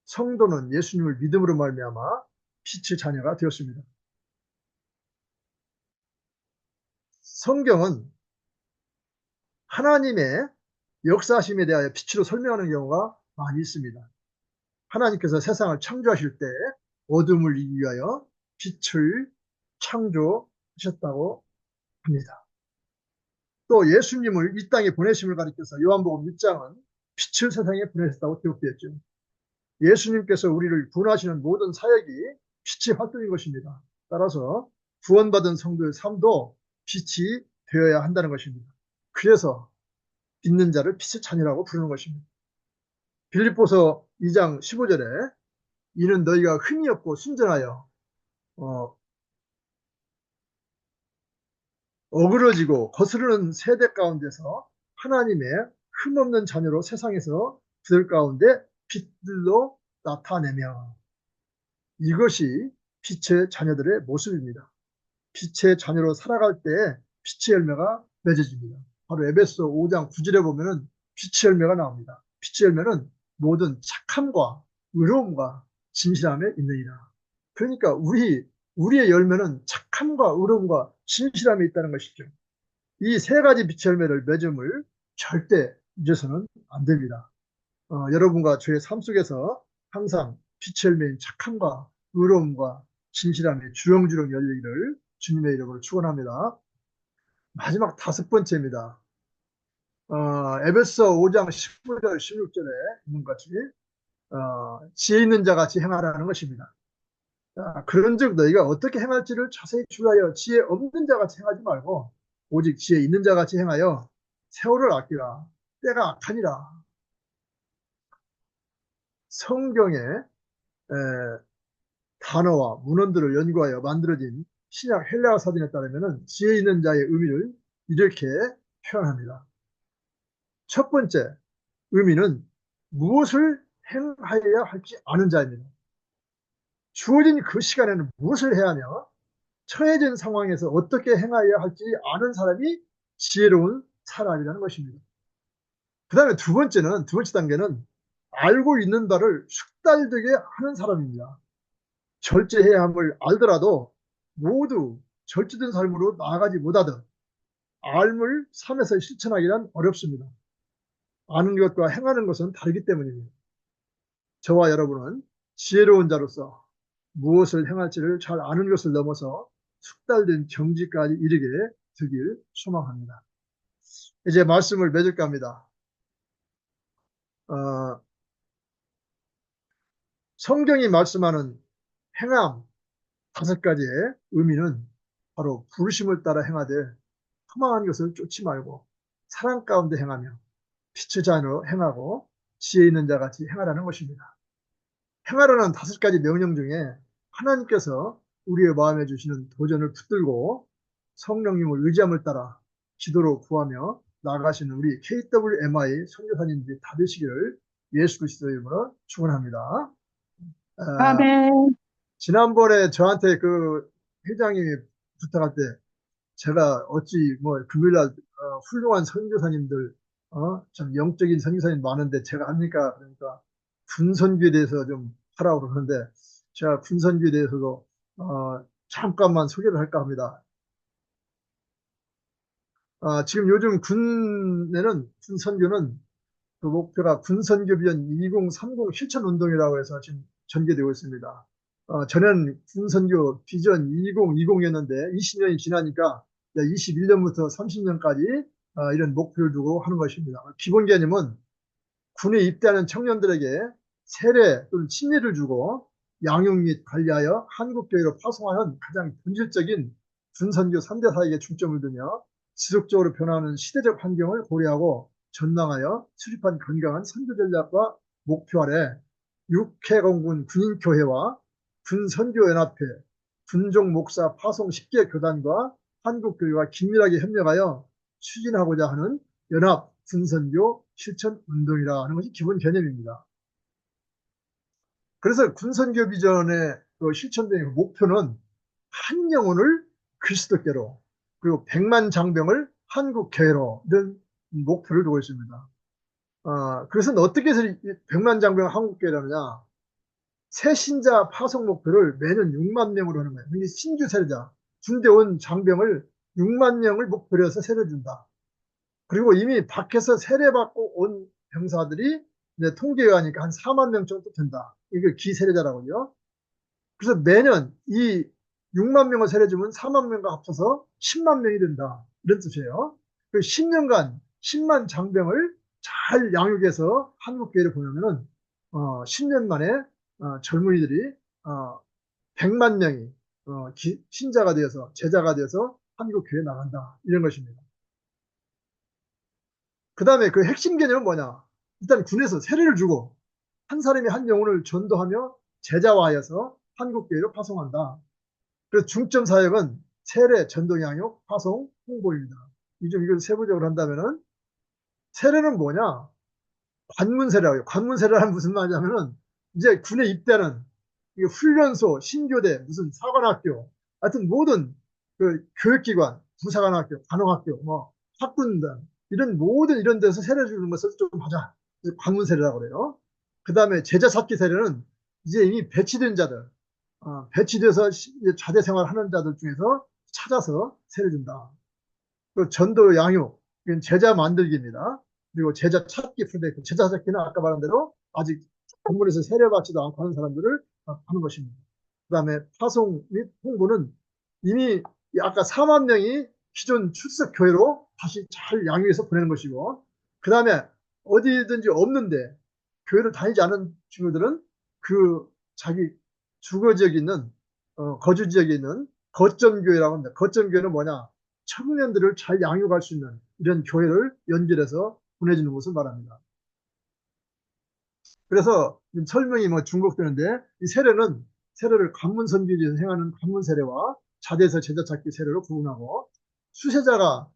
성도는 예수님을 믿음으로 말미암아 빛의 자녀가 되었습니다. 성경은 하나님의 역사하심에 대하여 빛으로 설명하는 경우가 많이 있습니다. 하나님께서 세상을 창조하실 때 어둠을 이기기 위하여 빛을 창조하셨다고 합니다. 또 예수님을 이 땅에 보내심을 가리켜서 요한복음 6장은 빛을 세상에 보내셨다고 기록되어 있죠. 예수님께서 우리를 구원하시는 모든 사역이 빛의 활동인 것입니다. 따라서 구원받은 성도의 삶도 빛이 되어야 한다는 것입니다. 그래서 믿는 자를 빛의 자녀라고 부르는 것입니다. 빌립보서 2장 15절에 이는 너희가 흠이 없고 순전하여 어그러지고 거스르는 세대 가운데서 하나님의 흠없는 자녀로 세상에서 그들 가운데 빛들로 나타내며, 이것이 빛의 자녀들의 모습입니다. 빛의 자녀로 살아갈 때 빛의 열매가 맺어집니다. 바로 에베소 5장 9절에 보면은 빛의 열매가 나옵니다. 빛의 열매는 모든 착함과 의로움과 진실함에 있느니라. 그러니까 우리의 열매는 착함과 의로움과 진실함에 있다는 것이죠. 이 세 가지 빛의 열매를 맺음을 절대 잊어서는 안 됩니다. 여러분과 저의 삶 속에서 항상 빛의 열매인 착함과 의로움과 진실함이 주렁주렁 열리기를 주님의 이름으로 축원합니다. 마지막 5번째입니다. 에베소 5장 15절 16절에 있는 것 같이 지혜 있는 자 같이 행하라는 것입니다. 그런즉 너희가 어떻게 행할지를 자세히 주의하여 지혜 없는 자 같이 행하지 말고 오직 지혜 있는 자 같이 행하여 세월을 아끼라. 때가 악하니라. 성경의 단어와 문헌들을 연구하여 만들어진 신약 헬라어 사전에 따르면 지혜 있는 자의 의미를 이렇게 표현합니다. 첫 번째 의미는 무엇을 행하여야 할지 아는 자입니다. 주어진 그 시간에는 무엇을 해야 하며 처해진 상황에서 어떻게 행하여야 할지 아는 사람이 지혜로운 사람이라는 것입니다. 그 다음에 두 번째 단계는 알고 있는 바를 숙달되게 하는 사람입니다. 절제해야 함을 알더라도 모두 절제된 삶으로 나아가지 못하듯 알을 삶에서 실천하기란 어렵습니다. 아는 것과 행하는 것은 다르기 때문입니다. 저와 여러분은 지혜로운 자로서 무엇을 행할지를 잘 아는 것을 넘어서 숙달된 경지까지 이르게 되길 소망합니다. 이제 말씀을 맺을까 합니다. 성경이 말씀하는 행함 5가지의 의미는 바로 부르심을 따라 행하되 허망한 것을 쫓지 말고 사랑 가운데 행하며 빛의 자녀로 행하고 지혜 있는 자같이 행하라는 것입니다. 행하라는 5가지 명령 중에 하나님께서 우리의 마음에 주시는 도전을 붙들고 성령님을 의지함을 따라 기도로 구하며 나아가시는 우리 KWMI 선교사님들이 다 되시기를 예수 그리스도의 이름으로 축원합니다. 아멘. 지난번에 저한테 그 회장님이 부탁할 때 제가 어찌 뭐 금요일날 훌륭한 선교사님들 참 영적인 선교사님 많은데 제가 합니까? 그러니까 군선교에 대해서 좀 하라고 그러는데 제가 군선교에 대해서도 잠깐만 소개를 할까 합니다. 지금 요즘 군에는 군선교는 그 목표가 군선교비전 2030 실천운동이라고 해서 지금 전개되고 있습니다. 전에는 군선교 비전 2020이었는데 20년이 지나니까 21년부터 30년까지 이런 목표를 두고 하는 것입니다. 기본 개념은 군에 입대하는 청년들에게 세례 또는 침례를 주고 양육 및 관리하여 한국교회로 파송하는 가장 본질적인 군선교 3대 사역에 중점을 두며 지속적으로 변화하는 시대적 환경을 고려하고 전망하여 수립한 건강한 선교 전략과 목표 아래 육해공군 군인교회와 군선교연합회, 군종 목사 파송 10개 교단과 한국교회와 긴밀하게 협력하여 추진하고자 하는 연합 군선교 실천 운동이라 하는 것이 기본 개념입니다. 그래서 군선교 비전의 그 실천된 목표는 한 영혼을 그리스도께로 그리고 100만 장병을 한국교회로 이런 목표를 두고 있습니다. 그래서 어떻게 해서 100만 장병을 한국교회로 하느냐? 새 신자 파송 목표를 매년 6만 명으로 하는 거예요. 신규 세례자, 군대 온 장병을 6만 명을 목표로 해서 세례준다. 그리고 이미 밖에서 세례받고 온 병사들이 이제 통계에 하니까 한 4만 명 정도 된다. 이게 기세례자라고요. 그래서 매년 이 6만 명을 세례주면 4만 명과 합쳐서 10만 명이 된다. 이런 뜻이에요. 그 10년간 10만 장병을 잘 양육해서 한국교회를 보내면은 10년 만에 젊은이들이 100만 명이 신자가 되어서 제자가 되어서 한국교회에 나간다. 이런 것입니다. 그 다음에 그 핵심 개념은 뭐냐? 일단 군에서 세례를 주고 한 사람이 한 영혼을 전도하며 제자화해서 한국교회로 파송한다. 그래서 중점 사역은 세례, 전도, 양육, 파송, 홍보입니다. 이걸 세부적으로 한다면은 세례는 뭐냐? 관문세례라고 해요. 관문세례란 무슨 말이냐면은 이제 군에 입대는 이게 훈련소, 신교대, 무슨 사관학교, 하여튼 모든 그 교육기관, 부사관학교, 간호학교, 뭐 학군단 이런 모든 이런 데서 세례 주는 것을 좀 하자. 관문세례라고 그래요. 그 다음에 제자 찾기 세례는 이제 이미 배치된 자들, 배치돼서 자대 생활하는 자들 중에서 찾아서 세례 준다. 그 전도 양육, 이건 제자 만들기입니다. 그리고 제자 찾기 프로젝트, 제자 찾기는 아까 말한 대로 아직 본문에서 세례받지도 않고 하는 사람들을 하는 것입니다. 그 다음에 파송 및 홍보는 이미 아까 4만 명이 기존 출석 교회로 다시 잘 양육해서 보내는 것이고, 그 다음에 어디든지 없는데 교회를 다니지 않은 친구들은 그 자기 주거 지역에 있는 거주 지역에 있는 거점교회라고 합니다. 거점교회는 뭐냐? 청년들을 잘 양육할 수 있는 이런 교회를 연결해서 보내주는 것을 말합니다. 그래서 설명이 뭐 중복되는데 이 세례를 관문선교지에서 행하는 관문세례와 자대에서 제자 찾기 세례로 구분하고, 수세자가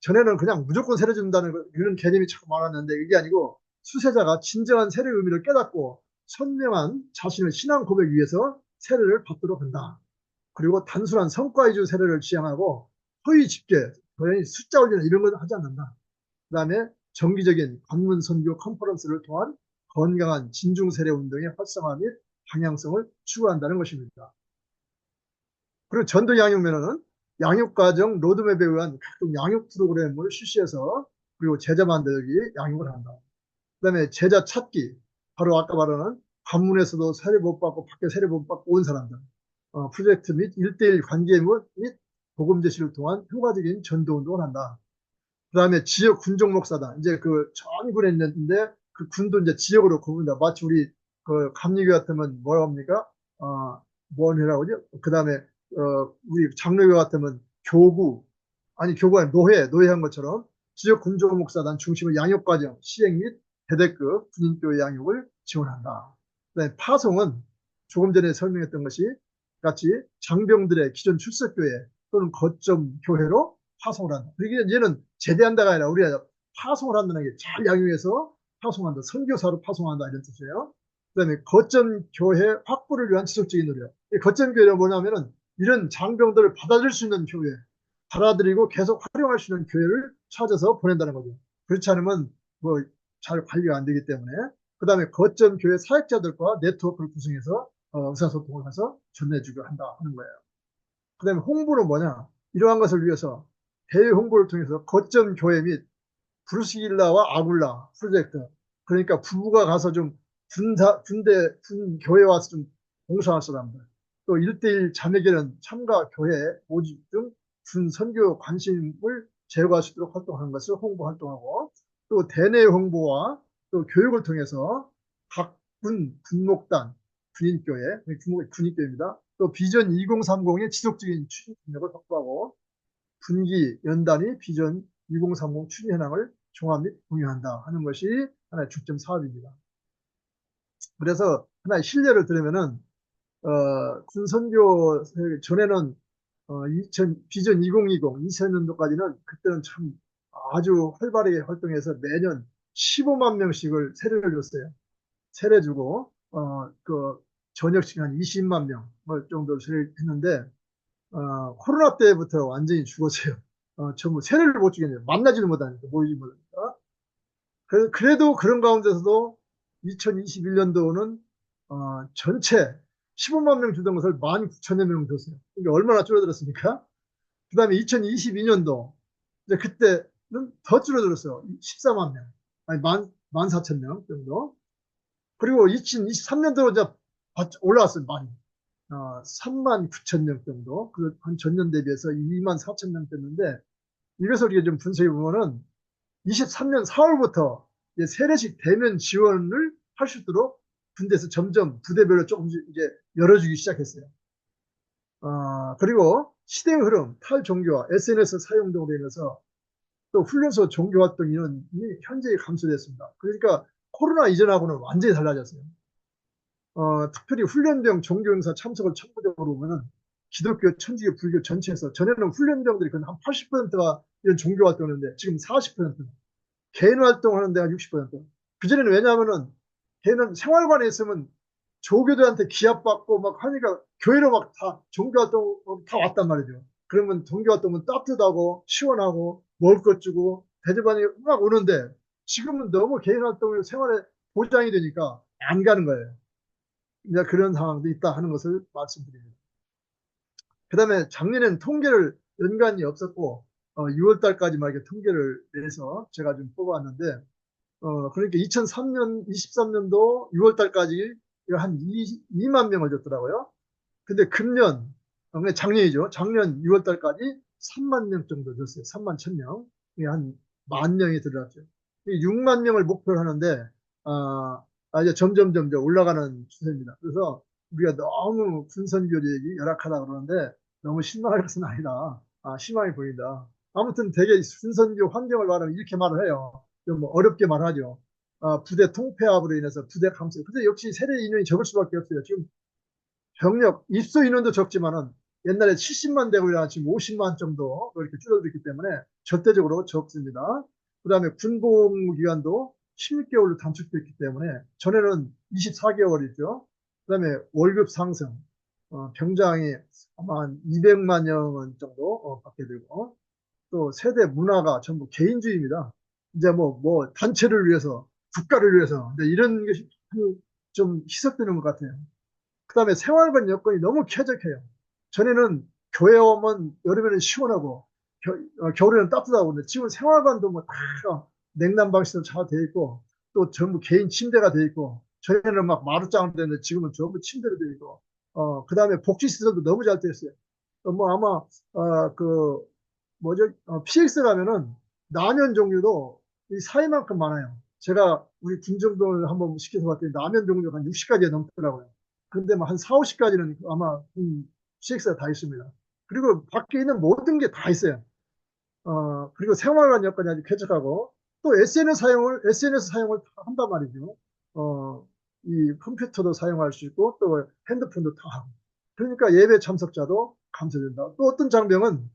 전에는 그냥 무조건 세례 준다는 이런 개념이 참 많았는데 이게 아니고 수세자가 진정한 세례 의미를 깨닫고 선명한 자신의 신앙 고백 위해서 세례를 받도록 한다. 그리고 단순한 성과 위주 세례를 지향하고 허위 집계, 숫자 올리는 이런 걸 하지 않는다. 그 다음에 정기적인 관문 선교 컨퍼런스를 통한 건강한 진중 세례 운동의 활성화 및 방향성을 추구한다는 것입니다. 그리고 전도 양육면허는 양육과정 로드맵에 의한 각종 양육 프로그램을 실시해서 그리고 제자 만들기 양육을 한다. 그 다음에 제자 찾기, 바로 아까 말하는 관문에서도 세례 못 받고 밖에 세례 못 받고 온 사람들, 프로젝트 및 1대1 관계 및 복음 제시를 통한 효과적인 전도 운동을 한다. 그 다음에 지역 군종 목사다. 이제 그 전군에 있는데 그 군도 이제 지역으로 구분다. 마치 우리 그 감리교 같으면 뭐라고 합니까? 뭔 회라고 하죠? 그 다음에 우리 장로교 같으면 교구, 아니 교구가 아니라 노예한 것처럼 지역 군종 목사단 중심의 양육 과정, 시행 및 대대급 군인교회 양육을 지원한다. 그다음에 파송은 조금 전에 설명했던 것이 같이 장병들의 기존 출석교회 또는 거점 교회로 파송을 한다. 그러니까 얘는 제대한다가 아니라 우리가 파송을 한다는 게 잘 양육해서 파송한다. 선교사로 파송한다 이런 뜻이에요. 그다음에 거점 교회 확보를 위한 지속적인 노력. 거점 교회는 뭐냐면은 이런 장병들을 받아들일 수 있는 교회, 받아들이고 계속 활용할 수 있는 교회를 찾아서 보낸다는 거죠. 그렇지 않으면 뭐 잘 관리가 안 되기 때문에. 그 다음에 거점 교회 사역자들과 네트워크를 구성해서 의사소통을 해서 전해주고 한다 하는 거예요. 그 다음에 홍보는 뭐냐? 이러한 것을 위해서 대외 홍보를 통해서 거점 교회 및 브루스길라와 아굴라 프로젝트, 그러니까 부부가 가서 좀 군 교회 와서 좀 봉사할 사람들, 또 1대1 자매결연 참가 교회 모집 등 군 선교 관심을 제어할 수 있도록 활동하는 것을 홍보 활동하고, 또 대내 홍보와 또 교육을 통해서 각 군목단, 군인교회, 군인교회입니다. 또 비전 2030의 지속적인 추진 능력을 확보하고 분기 연단위 비전 2030 추진 현황을 종합 및 공유한다 하는 것이 하나의 중점 사업입니다. 그래서 하나의 실례를 들으면은 군선교 전에는 비전 2020 2000년도까지는 그때는 참 아주 활발하게 활동해서 매년 15만 명씩을 세례를 줬어요. 세례 주고 그 저녁 시간 20만 명 정도를 세례했는데 코로나 때부터 완전히 죽었어요. 전부 세례를 못 주겠네요. 만나지도 못하니까, 모이지 못하니까. 그래도 그런 가운데서도 2021년도는 전체 15만 명 주던 것을 19,000여 명 줬어요. 이게 얼마나 줄어들었습니까? 그 다음에 2022년도, 이제 그때는 더 줄어들었어요. 14만 명, 아니 14,000명 정도. 그리고 2023년도로 이제 올라왔어요, 많이. 39,000명 정도, 한 전년 대비해서 24,000명 됐는데, 이것을 우리가 좀 분석해 보면은 23년 4월부터 세례식 대면 지원을 할 수 있도록 군대에서 점점 부대별로 조금씩 이제 열어주기 시작했어요. 그리고 시대의 흐름, 탈종교와 SNS 사용 등으로 인해서 또 훈련소 종교 활동 인원이 현저히 감소됐습니다. 그러니까 코로나 이전하고는 완전히 달라졌어요. 특별히 훈련병 종교행사 참석을 천부적으로 보면은 기독교, 천주교, 불교 전체에서 전에는 훈련병들이 한 80%가 이런 종교 활동을 했는데 지금 40%, 개인 활동하는 데가 60%. 그전에는 왜냐하면은 걔는 생활관에 있으면 조교들한테 기합받고 막 하니까 교회로 막 다 종교활동 다 왔단 말이죠. 그러면 종교활동은 따뜻하고 시원하고 먹을 것 주고 대접하니 막 오는데 지금은 너무 개인활동이 생활에 보장이 되니까 안 가는 거예요. 이제 그런 상황도 있다 하는 것을 말씀드립니다. 그 다음에 작년엔 통계를 연간이 없었고 6월 달까지만 이렇게 통계를 내서 제가 좀 뽑아왔는데 그러니까 23년도 6월 달까지 한 2만 명을 줬더라고요. 근데 금년, 그러니까 작년이죠. 작년 6월 달까지 3만 명 정도 줬어요. 3만 1,000명. 한 1만 명이 들어갔죠. 6만 명을 목표로 하는데, 이제 점점 올라가는 추세입니다. 그래서 우리가 너무 분선 교직이 열악하다 그러는데 너무 실망할 것은 아니다. 희망이 보인다. 아무튼 되게 분선교 환경을 말하면 이렇게 말을 해요. 좀 어렵게 말하죠. 부대 통폐합으로 인해서 부대 감소. 근데 역시 세대 인원이 적을 수밖에 없어요. 지금 병력 입소 인원도 적지만은 옛날에 70만 대구나 지금 50만 정도 이렇게 줄어들기 때문에 절대적으로 적습니다. 그 다음에 군복무 기간도 16개월로 단축됐기 때문에 전에는 24개월이죠. 그 다음에 월급 상승, 병장이 아마 한 200만 명 정도 받게 되고 또 세대 문화가 전부 개인주의입니다. 이제 뭐 단체를 위해서 국가를 위해서 이제 이런 것이 좀 희석되는 것 같아요. 그 다음에 생활관 여건이 너무 쾌적해요. 전에는 교회 오면 여름에는 시원하고 겨울에는 따뜻하고 근데 지금 생활관도 뭐 다 냉난방식으로 잘 돼 있고 또 전부 개인 침대가 돼 있고 전에는 막 마루장으로 돼 있는데 지금은 전부 침대로 돼 있고 그 다음에 복지시설도 너무 잘 돼 있어요. 뭐 아마 그 뭐죠? PX 가면은 라면 종류도 이 사이만큼 많아요. 제가 우리 군정동을 한번 시켜서 봤더니 라면 종류가 한 60가지가 넘더라고요. 근데 뭐 한 4, 50가지는 아마 PX가 다 있습니다. 그리고 밖에 있는 모든 게 다 있어요. 그리고 생활관 여건이 아주 쾌적하고 또 SNS 사용을 다 한단 말이죠. 이 컴퓨터도 사용할 수 있고 또 핸드폰도 다 하고. 그러니까 예배 참석자도 감소된다. 또 어떤 장병은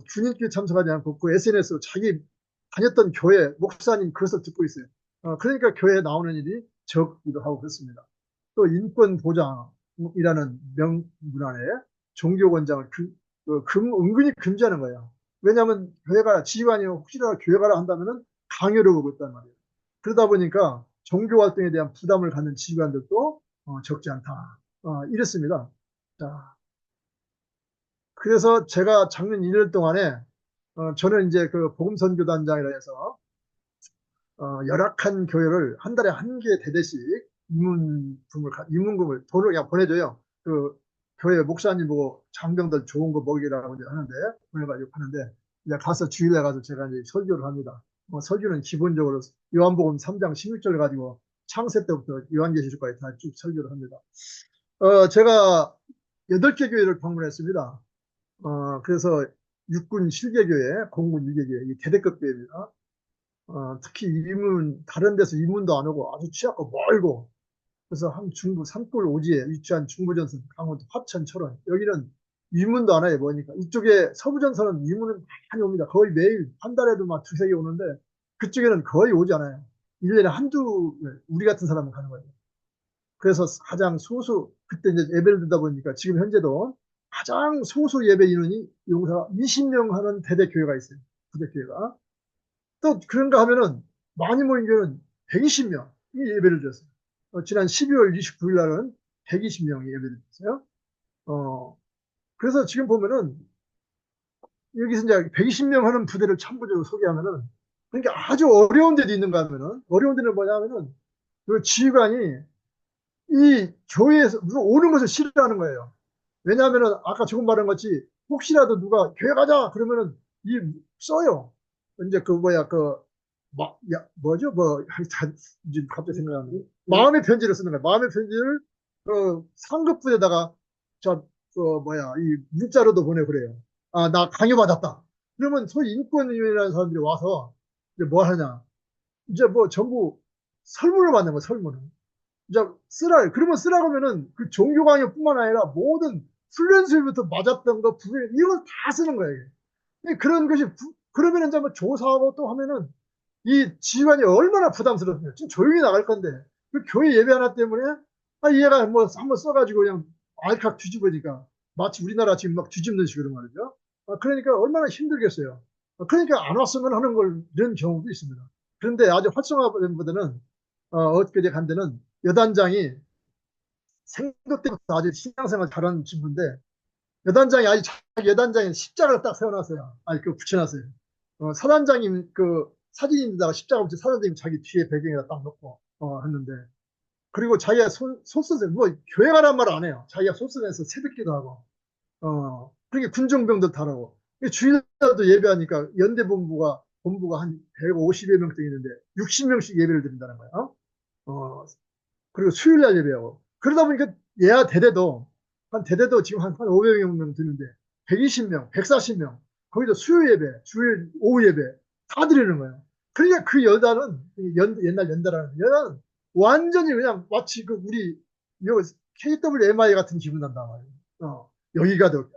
주님께 참석하지 않고 그 SNS로 자기 다녔던 교회 목사님 그것을 듣고 있어요. 그러니까 교회에 나오는 일이 적기도 하고 그렇습니다. 또 인권 보장이라는 명문 안에 종교권장을 은근히 금지하는 거예요. 왜냐하면 교회가 지휘관이 혹시나 교회 가라 한다면은 강요를 오고 있단 말이에요. 그러다 보니까 종교 활동에 대한 부담을 갖는 지휘관들도 적지 않다. 이랬습니다. 자, 그래서 제가 작년 1년 동안에 저는 이제 그 복음선교단장이라 해서 열악한 교회를 한 달에 한 개 대대씩 입문금을 돈을 그냥 보내줘요. 그 교회 목사님 보고 장병들 좋은 거 먹이라고 이제 하는데 보내가지고 하는데 이제 가서 주일에 가서 제가 이제 설교를 합니다. 설교는 기본적으로 요한복음 3장 16절 가지고 창세 때부터 요한계시록까지 다 쭉 설교를 합니다. 제가 8개 교회를 방문했습니다. 그래서 육군 실개교회, 공군 유개교회, 이 대대급 교회입니다. 특히 다른 데서 이문도 안 오고 아주 취약하고 멀고, 그래서 중부 산골 오지에 위치한 중부전선, 강원도 화천, 철원, 여기는 이문도 안 와요, 뭐니까. 이쪽에 서부전선은 이문은 많이 옵니다. 거의 매일, 한 달에도 막 두세 개 오는데, 그쪽에는 거의 오지 않아요. 1년에 우리 같은 사람은 가는 거예요. 그래서 가장 그때 이제 예배를 듣다 보니까 지금 현재도 가장 소수 예배 인원이 용사가 20명 하는 대대교회가 있어요. 부대교회가. 또 그런가 하면은 많이 모인 교회는 120명이 예배를 드렸어요. 지난 12월 29일 날은 120명이 예배를 드렸어요. 그래서 지금 보면은 여기서 이제 120명 하는 부대를 참고적으로 소개하면은 그러니까 아주 어려운 데도 있는가 하면은 어려운 데는 뭐냐 하면은 그 지휘관이 이 교회에서 오는 것을 싫어하는 거예요. 왜냐하면은 아까 조금 말한 것이 혹시라도 누가 교회 가자 그러면은 써요. 이제 뭐죠? 이제 갑자기 생각나는데 마음의 편지를 쓰는 거예요. 마음의 편지를 상급부에다가 이 문자로도 보내 그래요. 나 강요받았다. 그러면 소위 인권위원회라는 사람들이 와서 이제 뭐 하냐? 이제 뭐 전부 설문을 받는 거예요, 설문을. 이제 그러면 쓰라고 하면은 그 종교 강요뿐만 아니라 모든 훈련소부터 맞았던 거, 이건 다 쓰는 거예요. 이게. 근데 그런 것이, 그러면 이제 뭐 조사하고 또 하면은 이 지휘관이 얼마나 부담스럽냐. 지금 조용히 나갈 건데, 그 교회 예배 하나 때문에, 얘가 뭐 한번 써가지고 그냥 알칵 뒤집으니까, 마치 우리나라 지금 막 뒤집는 식으로 말이죠. 그러니까 얼마나 힘들겠어요. 그러니까 안 왔으면 하는 걸, 이런 경우도 있습니다. 그런데 아주 활성화된 분들은, 엊그제 간 데는 여단장이 생각 때부터 아주 신앙생활 잘하는 친구인데, 여단장이 여단장이 십자가를 딱 세워놨어요. 그 붙여놨어요. 사단장님 그 사진인데다가 십자가 붙여 사단장님 자기 뒤에 배경에다 딱 놓고 했는데, 그리고 자기가 소스에서 뭐 교회 가란 말 안 해요. 자기가 소스에서 새벽기도 하고, 그렇게 군종병들 다르고, 주일날도 예배하니까 본부가 한 150여 명 정도 있는데 60명씩 예배를 드린다는 거예요. 그리고 수요일날 예배하고, 그러다 보니까 한 대대도 지금 한 500명 드는데 120명, 140명, 거기도 수요 예배, 주일 오후 예배 다 드리는 거예요. 그러니까 그 여단은, 옛날 연단하는 여단은 완전히 그냥 마치 그 우리 KWMI 같은 기분 난단 말이에요. 여기가 더,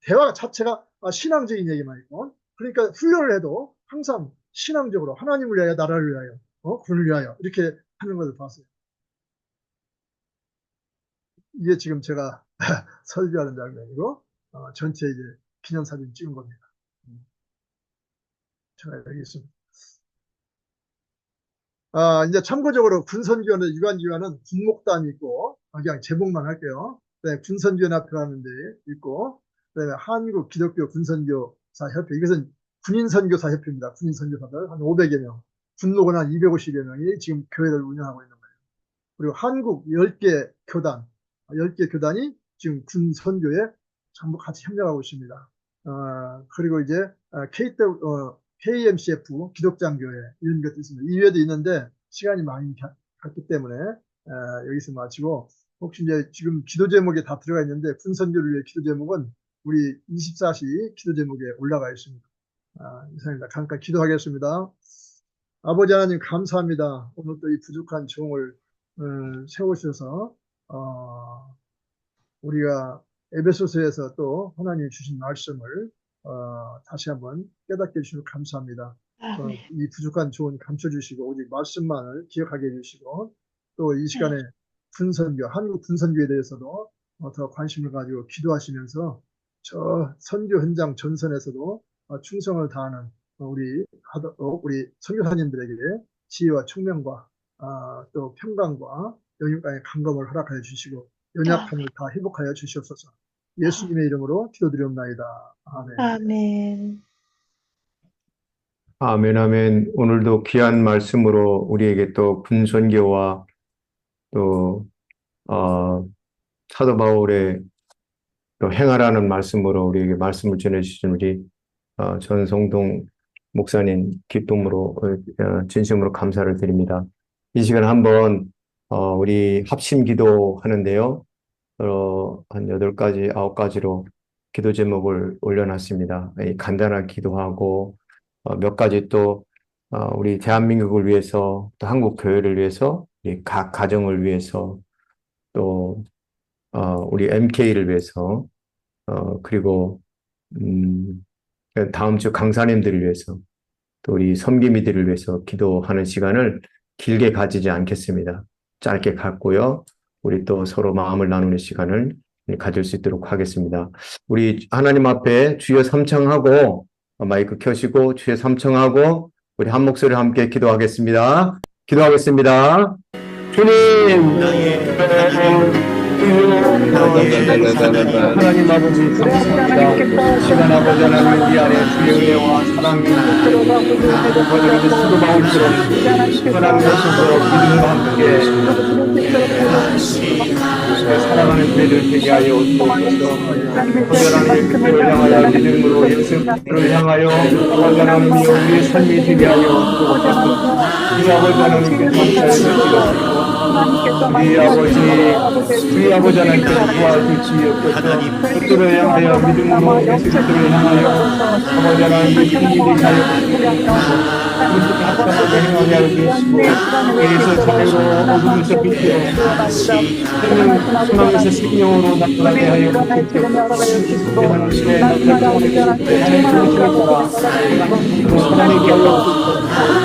대화 자체가 신앙적인 얘기만 있고, 그러니까 훈련을 해도 항상 신앙적으로 하나님을 위하여, 나라를 위하여, 군을 위하여 이렇게 하는 것을 봤어요. 이게 지금 제가 설교하는 장면이고, 전체 이제 기념사진 찍은 겁니다. 제가 여기 있습니다. 이제 참고적으로 군선교회 유관기관은 군목단이 있고, 그냥 제목만 할게요. 네, 군선교연합회라는 데 있고, 그다음에 한국 기독교 군선교사 협회, 이것은 군인선교사 협회입니다. 군인선교사들 한 500여 명, 군목은 한 250여 명이 지금 교회를 운영하고 있는 거예요. 그리고 한국 10개 교단, 10개 교단이 지금 군선교에 전부 같이 협력하고 있습니다. 그리고 이제 KMCF 기독장교회 이런 것도 있습니다. 이외에도 있는데 시간이 많이 갔기 때문에 여기서 마치고, 혹시 이제 지금 기도 제목에 다 들어가 있는데 군선교를 위해 기도 제목은 우리 24시 기도 제목에 올라가 있습니다. 이상입니다. 잠깐 기도하겠습니다. 아버지 하나님 감사합니다. 오늘 또 이 부족한 종을 세우셔서 우리가 에베소서에서 또 하나님이 주신 말씀을 다시 한번 깨닫게 해주시면 감사합니다. 이 부족한 조언 감춰주시고 오직 말씀만을 기억하게 해주시고, 또 이 시간에 군선교, 한국 군선교에 대해서도 더 관심을 가지고 기도하시면서 저 선교 현장 전선에서도 충성을 다하는 우리 선교사님들에게 지혜와 총명과 또 평강과 영육간의 강건을 허락하여 주시고 연약함을 다 회복하여 주시옵소서. 예수님의 이름으로 기도드리옵나이다. 아멘. 아멘. 아멘, 아멘. 오늘도 귀한 말씀으로 우리에게 또 군선교와 또 사도 바울의 또 행하라는 말씀으로 우리에게 말씀을 전해주신 우리 전성동 목사님 기쁨으로 진심으로 감사를 드립니다. 이 시간 한번 우리 합심 기도하는데요. 한 8가지, 9가지로 기도 제목을 올려놨습니다. 간단하게 기도하고 몇 가지 또 우리 대한민국을 위해서, 또 한국 교회를 위해서, 각 가정을 위해서, 또 우리 MK를 위해서, 그리고 다음 주 강사님들을 위해서, 또 우리 섬김이들을 위해서 기도하는 시간을 길게 가지지 않겠습니다. 짧게 갖고요. 우리 또 서로 마음을 나누는 시간을 가질 수 있도록 하겠습니다. 우리 하나님 앞에 주여 삼창하고, 마이크 켜시고 주여 삼창하고 우리 한 목소리로 함께 기도하겠습니다. 기도하겠습니다. 주님, 하나님 아버지 감사합니다. 시간 아버지 하나님 우리 안에 주의 은혜와 사랑이 거듭나는 수도 바울처럼 하나님의 신으로 믿음과 함께 살아가는 우리를 되게 하여 주옵소서. 하나님의 그들을 향하여 믿음으로 예수를 향하여 아버지 하나님이 우리의 삶이 되게 하여 주옵소서. 이 아버지 하나님께 감사를 드리옵소서. 우리 아버지 하나님께 도와주시옵소서. 그들을 향하여 믿음으로 예수님을 향하여 아버지 하나님 승리를 하여 주시옵소서. 합당하게 행하게 하여 주시고 그래서 자유로 어둠에서 빛으로 소망에서 생명으로 나타나게 하여 주시옵소서. 하나님의 나타나게 하여 주시옵소서. 하나님께 알려 주시옵소서.